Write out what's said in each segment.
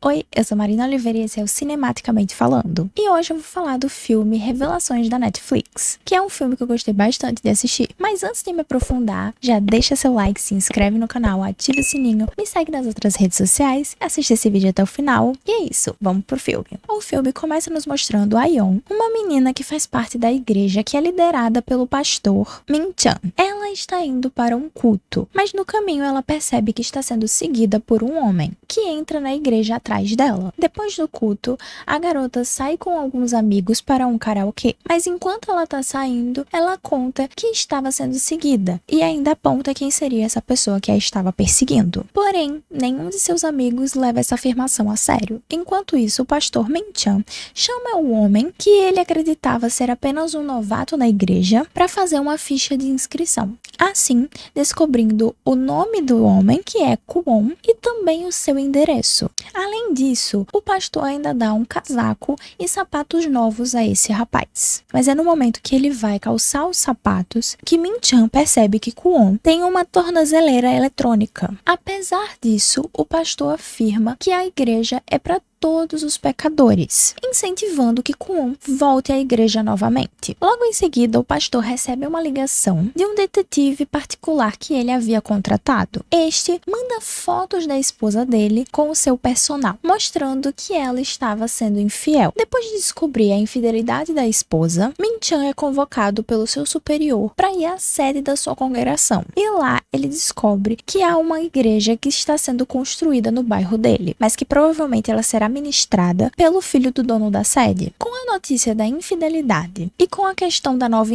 Oi, eu sou Marina Oliveira e esse é o Cinematicamente Falando. E hoje eu vou falar do filme Revelações da Netflix, que é um filme que eu gostei bastante de assistir. Mas antes de me aprofundar, já deixa seu like, se inscreve no canal, ativa o sininho, me segue nas outras redes sociais, assiste esse vídeo até o final. E é isso, vamos pro filme. O filme começa nos mostrando a Yeon, uma menina que faz parte da igreja que é liderada pelo pastor Min-chan. Ela está indo para um culto, mas no caminho ela percebe que está sendo seguida por um homem, que entra na igreja atrás dela. Depois do culto, a garota sai com alguns amigos para um karaokê, mas enquanto ela tá saindo, ela conta que estava sendo seguida e ainda aponta quem seria essa pessoa que a estava perseguindo. Porém, nenhum de seus amigos leva essa afirmação a sério. Enquanto isso, o pastor Min-chan chama o homem, que ele acreditava ser apenas um novato na igreja, para fazer uma ficha de inscrição. Assim, descobrindo o nome do homem, que é Kwon, e também o seu endereço. Além disso, o pastor ainda dá um casaco e sapatos novos a esse rapaz. Mas é no momento que ele vai calçar os sapatos que Min-chan percebe que Kwon tem uma tornozeleira eletrônica. Apesar disso, o pastor afirma que a igreja é para todos os pecadores, incentivando que Kwon volte à igreja novamente. Logo em seguida, o pastor recebe uma ligação de um detetive particular que ele havia contratado. Este manda fotos da esposa dele com o seu personal, mostrando que ela estava sendo infiel. Depois de descobrir a infidelidade da esposa, Min-chan é convocado pelo seu superior para ir à sede da sua congregação. E lá ele descobre que há uma igreja que está sendo construída no bairro dele, mas que provavelmente ela será ministrada pelo filho do dono da sede. Com a notícia da infidelidade e com a questão da nova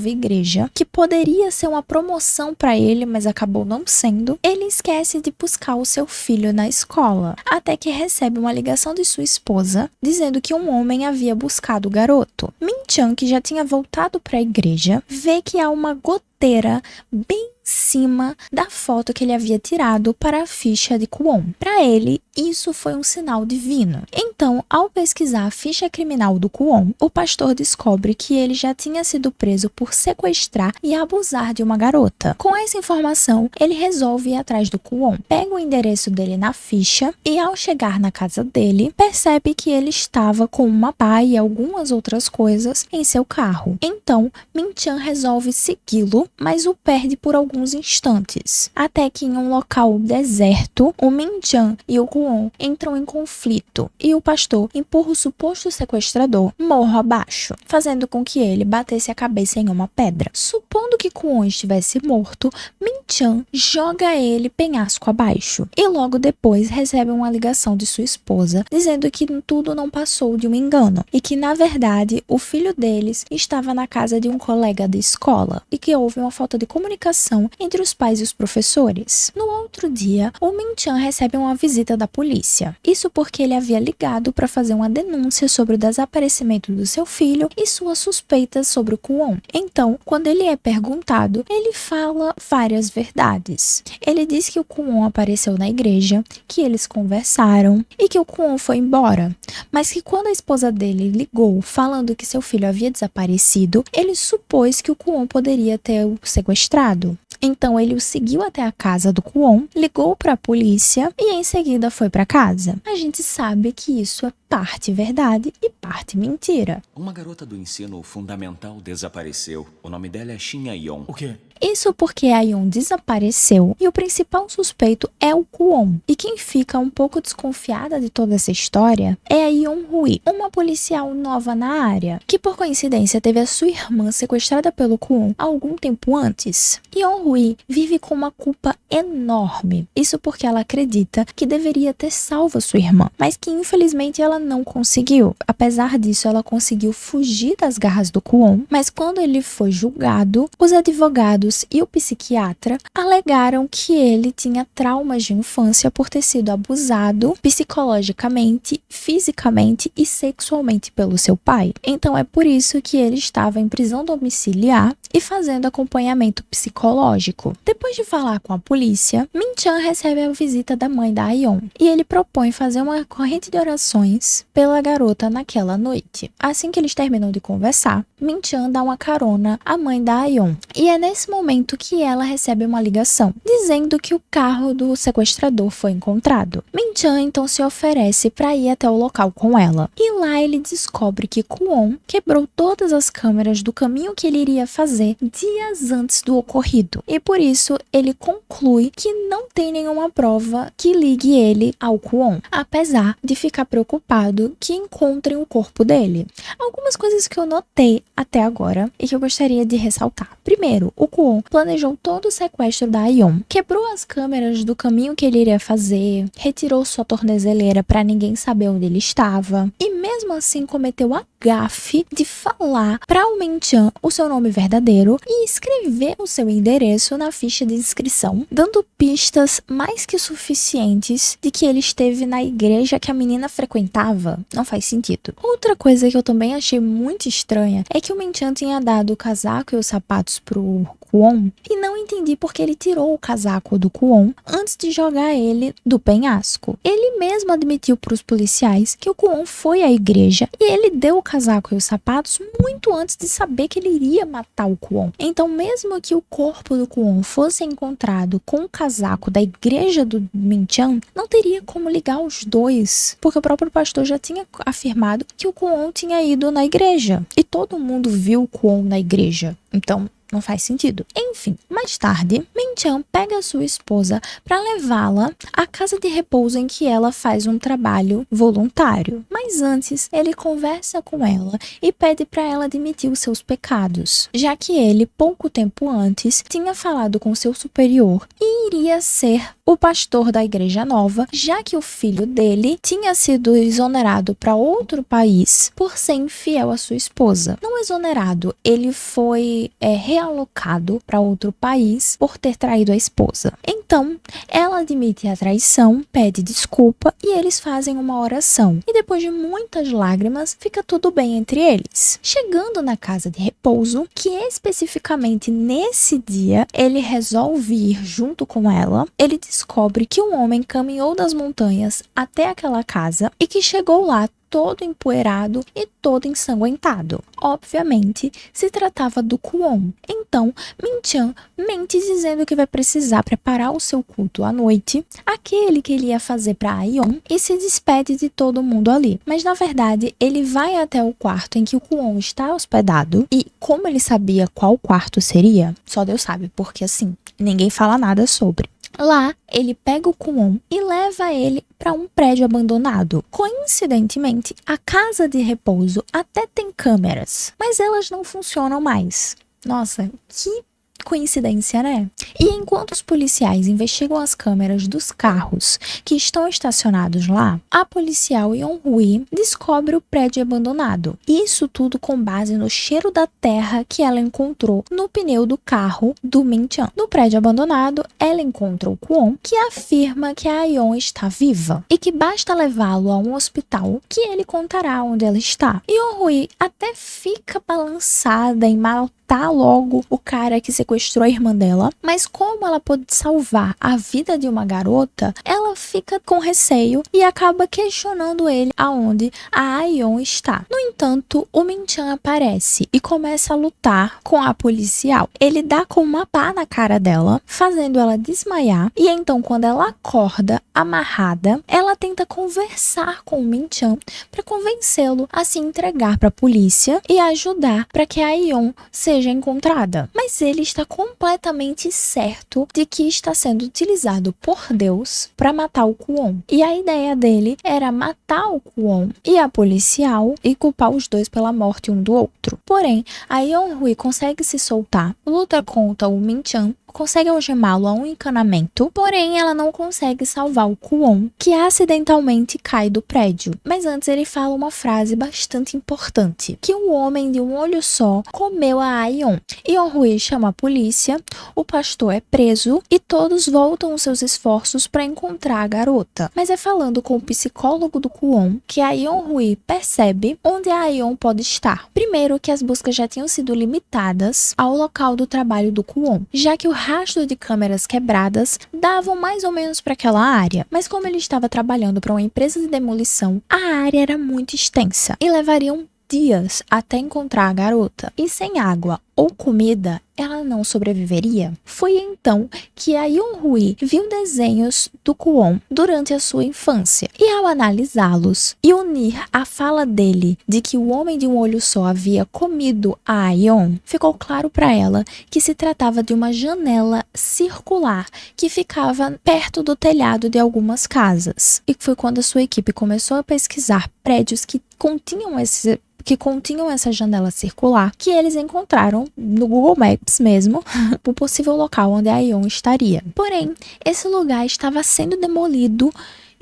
igreja, que poderia ser uma promoção para ele, mas acabou não sendo, ele esquece de buscar o seu filho na escola, até que recebe uma ligação de sua esposa dizendo que um homem havia buscado o garoto. Min-chan, que já tinha voltado para a igreja, vê que há uma goteira bem em cima da foto que ele havia tirado para a ficha de Kwon. Para ele, isso foi um sinal divino. Então, ao pesquisar a ficha criminal do Kwon, o pastor descobre que ele já tinha sido preso por sequestrar e abusar de uma garota. Com essa informação, ele resolve ir atrás do Kwon, pega o endereço dele na ficha e, ao chegar na casa dele, percebe que ele estava com uma pá e algumas outras coisas em seu carro. Então, Min-chan resolve segui-lo, mas o perde por alguns instantes, até que em um local deserto, o Min-chan e o Kwon entram em conflito e o pastor empurra o suposto sequestrador morro abaixo, fazendo com que ele batesse a cabeça em uma pedra. Supondo que Kwon estivesse morto, Min-chan joga ele penhasco abaixo e logo depois recebe uma ligação de sua esposa dizendo que tudo não passou de um engano e que na verdade o filho deles estava na casa de um colega de escola e que houve uma falta de comunicação entre os pais e os professores. No outro dia, o Min-chan recebe uma visita da polícia. Isso porque ele havia ligado para fazer uma denúncia sobre o desaparecimento do seu filho e suas suspeitas sobre o Kwon. Então, quando ele é perguntado, ele fala várias verdades. Ele diz que o Kwon apareceu na igreja, que eles conversaram e que o Kwon foi embora, mas que quando a esposa dele ligou falando que seu filho havia desaparecido, ele supôs que o Kwon poderia ter o sequestrado. Então ele o seguiu até a casa do Kwon, ligou para a polícia e em seguida foi para casa. A gente sabe que isso é parte verdade e parte mentira. Uma garota do ensino fundamental desapareceu. O nome dela é Shin Yeon. O quê? Isso porque a Yeon desapareceu e o principal suspeito é o Kwon. E quem fica um pouco desconfiada de toda essa história é a Yeon-hui, uma policial nova na área, que por coincidência teve a sua irmã sequestrada pelo Kwon algum tempo antes. Yeon-hui vive com uma culpa enorme. Isso porque ela acredita que deveria ter salvo a sua irmã, mas que infelizmente ela não conseguiu. Apesar disso, ela conseguiu fugir das garras do Kwon, mas quando ele foi julgado, os advogados e o psiquiatra alegaram que ele tinha traumas de infância por ter sido abusado psicologicamente, fisicamente e sexualmente pelo seu pai. Então é por isso que ele estava em prisão domiciliar e fazendo acompanhamento psicológico. Depois de falar com a polícia, Min-chan recebe a visita da mãe da Yeon e ele propõe fazer uma corrente de orações pela garota naquela noite. Assim que eles terminam de conversar, Min-chan dá uma carona à mãe da Yeon. E é nesse momento que ela recebe uma ligação, dizendo que o carro do sequestrador foi encontrado. Min-chan então se oferece para ir até o local com ela. E lá ele descobre que Kwon quebrou todas as câmeras do caminho que ele iria fazer dias antes do ocorrido. E por isso ele conclui que não tem nenhuma prova que ligue ele ao Kwon, apesar de ficar preocupado que encontrem o corpo dele. Algumas coisas que eu notei até agora e que eu gostaria de ressaltar. Primeiro, o Kwon planejou todo o sequestro da Ayeon, quebrou as câmeras do caminho que ele iria fazer, retirou sua tornozeleira para ninguém saber onde ele estava e mesmo assim cometeu a gafe de falar para o Min-chan o seu nome verdadeiro e escrever o seu endereço na ficha de inscrição, dando pistas mais que suficientes de que ele esteve na igreja que a menina frequentava. Não faz sentido. Outra coisa que eu também achei muito estranha é que o Min-chan tinha dado o casaco e os sapatos pro Kwon e não entendi porque ele tirou o casaco do Kwon antes de jogar ele do penhasco. Ele mesmo admitiu para os policiais que o Kwon foi à igreja e ele deu o casaco e os sapatos muito antes de saber que ele iria matar o Kwon. Então, mesmo que o corpo do Kwon fosse encontrado com o casaco da igreja do Min-chan, não teria como ligar os dois, porque o próprio pastor já tinha afirmado que o Kwon tinha ido na igreja e todo mundo viu o Kwon na igreja. Então, não faz sentido. Enfim, mais tarde, Min-chan pega sua esposa para levá-la à casa de repouso em que ela faz um trabalho voluntário. Mas antes, ele conversa com ela e pede para ela admitir os seus pecados, já que ele, pouco tempo antes, tinha falado com seu superior e iria ser o pastor da igreja nova, já que o filho dele tinha sido exonerado para outro país por ser infiel à sua esposa. Não exonerado, ele foi realocado para outro país por ter traído a esposa. Então, ela admite a traição, pede desculpa e eles fazem uma oração. E depois de muitas lágrimas, fica tudo bem entre eles. Chegando na casa de repouso, que especificamente nesse dia ele resolve ir junto com ela, ele descobre que um homem caminhou das montanhas até aquela casa e que chegou lá todo empoeirado e todo ensanguentado. Obviamente, se tratava do Kwon. Então, Min-chan mente dizendo que vai precisar preparar o seu culto à noite, aquele que ele ia fazer para Ayeon, e se despede de todo mundo ali. Mas, na verdade, ele vai até o quarto em que o Kwon está hospedado e, como ele sabia qual quarto seria, só Deus sabe, porque assim, ninguém fala nada sobre. Lá, ele pega o Kwon e leva ele para um prédio abandonado. Coincidentemente, a casa de repouso até tem câmeras, mas elas não funcionam mais. Nossa, que coincidência, né? E enquanto os policiais investigam as câmeras dos carros que estão estacionados lá, a policial Yeon-hui descobre o prédio abandonado. Isso tudo com base no cheiro da terra que ela encontrou no pneu do carro do Min-chan. No prédio abandonado, ela encontra o Kwon, que afirma que a Ayeon está viva e que basta levá-lo a um hospital que ele contará onde ela está. Yeon-hui até fica balançada em matar logo o cara que sequestrou a irmã dela, mas como ela pode salvar a vida de uma garota, ela fica com receio e acaba questionando ele aonde a Ayeon está. No entanto, o Min-chan aparece e começa a lutar com a policial. Ele dá com uma pá na cara dela, fazendo ela desmaiar, e então quando ela acorda amarrada, ela tenta conversar com o Min-chan para convencê-lo a se entregar para a polícia e ajudar para que a Ayeon seja encontrada. Mas ele está completamente certo de que está sendo utilizado por Deus para matar o Kwon. E a ideia dele era matar o Kwon e a policial e culpar os dois pela morte um do outro. Porém, a Yeon-hui consegue se soltar, luta contra o Min-chan, consegue algemá-lo a um encanamento, porém ela não consegue salvar o Kwon, que acidentalmente cai do prédio. Mas antes ele fala uma frase bastante importante, que um homem de um olho só comeu a Ayeon. Yeon-hui chama a polícia, o pastor é preso e todos voltam os seus esforços para encontrar a garota. Mas é falando com o psicólogo do Kwon que a Yeon-hui percebe onde a Ayeon pode estar. Primeiro, que as buscas já tinham sido limitadas ao local do trabalho do Kwon, já que o rastro de câmeras quebradas davam mais ou menos para aquela área, mas como ele estava trabalhando para uma empresa de demolição, a área era muito extensa e levariam dias até encontrar a garota. E sem água ou comida, ela não sobreviveria? Foi então que a Yoon-hee viu desenhos do Kwon durante a sua infância e, ao analisá-los e unir a fala dele de que o homem de um olho só havia comido a Ayeon, ficou claro para ela que se tratava de uma janela circular que ficava perto do telhado de algumas casas. E foi quando a sua equipe começou a pesquisar prédios que continham essa janela circular, que eles encontraram no Google Maps mesmo, o possível local onde a Ayeon estaria. Porém, esse lugar estava sendo demolido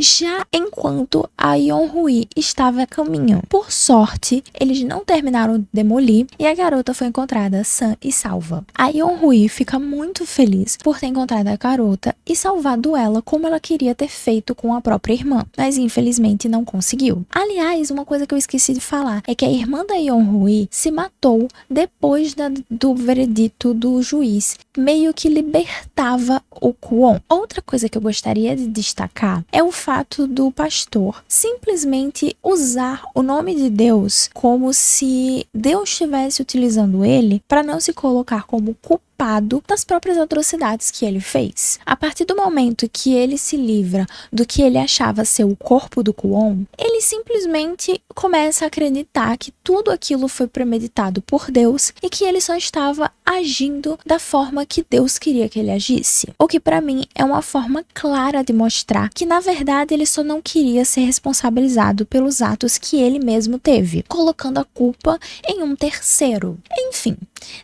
já enquanto a Yoon-hee estava a caminho. Por sorte, eles não terminaram de demolir e a garota foi encontrada sã e salva. A Yoon-hee fica muito feliz por ter encontrado a garota e salvado ela como ela queria ter feito com a própria irmã, mas infelizmente não conseguiu. Aliás, uma coisa que eu esqueci de falar é que a irmã da Yoon-hee se matou depois do veredito do juiz, meio que libertava o Kwon. Outra coisa que eu gostaria de destacar é o fato do pastor simplesmente usar o nome de Deus como se Deus estivesse utilizando ele para não se colocar como culpado das próprias atrocidades que ele fez. A partir do momento que ele se livra do que ele achava ser o corpo do Kwon, ele simplesmente começa a acreditar que tudo aquilo foi premeditado por Deus e que ele só estava agindo da forma que Deus queria que ele agisse. O que para mim é uma forma clara de mostrar que, na verdade, ele só não queria ser responsabilizado pelos atos que ele mesmo teve, colocando a culpa em um terceiro. Enfim,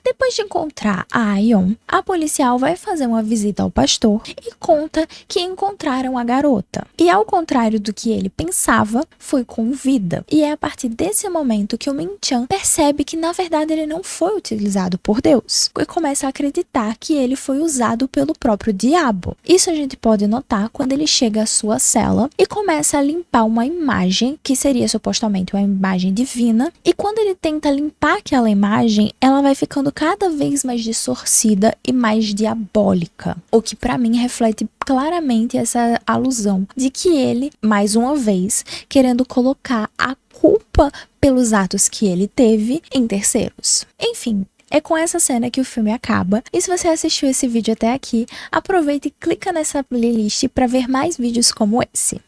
depois de encontrar a Ayeon, a policial vai fazer uma visita ao pastor e conta que encontraram a garota. E ao contrário do que ele pensava, foi com vida. E é a partir desse momento que o Min-chan percebe que, na verdade, ele não foi utilizado por Deus e começa a acreditar que ele foi usado pelo próprio diabo. Isso a gente pode notar quando ele chega à sua cela e começa a limpar uma imagem que seria supostamente uma imagem divina, e quando ele tenta limpar aquela imagem, ela vai ficando cada vez mais distorcida e mais diabólica, o que para mim reflete claramente essa alusão de que ele, mais uma vez, querendo colocar a culpa pelos atos que ele teve em terceiros. Enfim, é com essa cena que o filme acaba. E se você assistiu esse vídeo até aqui, aproveita e clica nessa playlist para ver mais vídeos como esse.